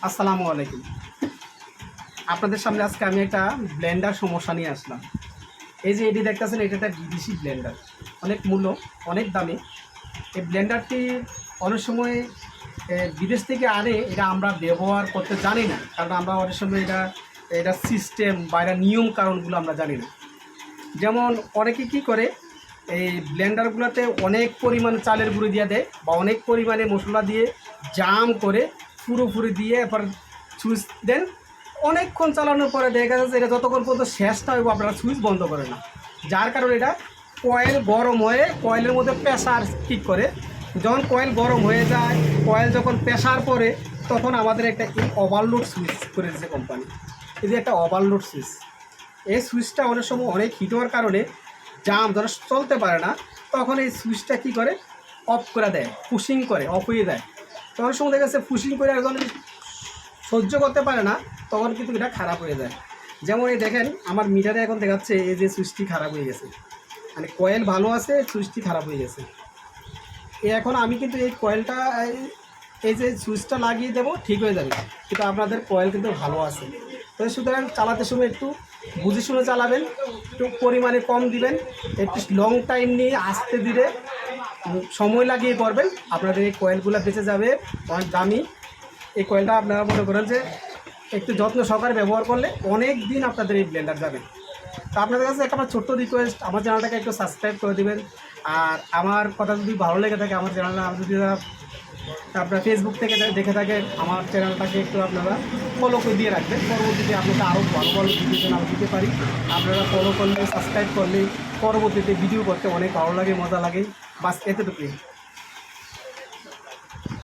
আসসালামু আলাইকুম। আপনাদের সামনে আজকে আমি একটা ব্লেন্ডার সমস্যা নিয়ে আসলাম। এই যে এটি দেখতেছেন, এটা একটা বিদেশি ব্লেন্ডার, অনেক মূল্য, অনেক দামি। এই ব্লেন্ডারটি অনেক সময় বিদেশ থেকে আনে, এটা আমরা ব্যবহার করতে জানি না, কারণ আমরা অনেক সময় এটা সিস্টেম বা এটা নিয়ম কারণগুলো আমরা জানি না। যেমন অনেকে কী করে, এই ব্লেন্ডারগুলোতে অনেক পরিমাণ চালের গুঁড়ি দিয়ে দেয় বা অনেক পরিমাণে মশলা দিয়ে জাম করে পুরোপুরি দিয়ে এরপর সুইচ দেন। অনেকক্ষণ চালানোর পরে দেখা যাচ্ছে এটা যতক্ষণ পর্যন্ত শেষ না হইব আপনারা সুইচ বন্ধ করে না, যার কারণে এটা কয়েল গরম হয়ে কয়েলের মধ্যে প্রেসার ঠিক করে। যখন কয়েল গরম হয়ে যায়, কয়েল যখন প্রেসার পড়ে, তখন আমাদের একটা ওভারলোড সুইচ করে দিয়েছে কোম্পানি। এই যে একটা ওভারলোড সুইচ, এই সুইচটা অনেক সময় অনেক হিট হওয়ার কারণে জাম ধরো চলতে পারে না, তখন এই সুইচটা কী করে অফ করে দেয়, পুশিং করে অফ হয়ে দেয়। তখন সময় দেখা যাচ্ছে পুশিং করে একজন সহ্য করতে পারে না, তখন কিন্তু এটা খারাপ হয়ে যায়। যেমন এই দেখেন আমার মিটারে এখন দেখাচ্ছে এই যে সুইচটি খারাপ হয়ে গেছে, মানে কয়েল ভালো আছে, সুইচটি খারাপ হয়ে গেছে। এখন আমি কিন্তু এই কয়েলটা এই যে সুইচটা লাগিয়ে দেবো, ঠিক হয়ে যাবে, কিন্তু আপনাদের কয়েল কিন্তু ভালো আছে। তো সুতরাং চালাতে সময় একটু বুঝে শুনে চালাবেন, একটু পরিমাণে কম দিবেন, একটু লং টাইম নিয়ে আস্তে ধীরে সময় লাগিয়ে করবেন। আপনাদের এই কয়েলগুলো বেঁচে যাবে, অনেক দামি। এই কয়েলটা আপনারা মনে করেন যে একটু যত্ন সহকারে ব্যবহার করলে অনেক দিন আপনাদের এই ব্লেন্ডার যাবে। তো আপনাদের কাছে একটা ছোট্ট রিকোয়েস্ট, আমার চ্যানেলটাকে একটু সাবস্ক্রাইব করে দেবেন। আর আমার কথা যদি ভালো লেগে থাকে, আমার চ্যানেলটা যদি আপনারা ফেসবুক থেকে দেখে থাকেন, আমার চ্যানেলটাকে একটু আপনারা ফলো করে দিয়ে রাখবেন। পরবর্তীতে আপনাকে আরও ভালো ভালো ভিডিও চ্যানেল দিতে পারি। আপনারা ফলো করলে, সাবস্ক্রাইব করলে পরবর্তীতে ভিডিও করতে অনেক ভালো লাগে, মজা লাগে। বাস এতটুকুই।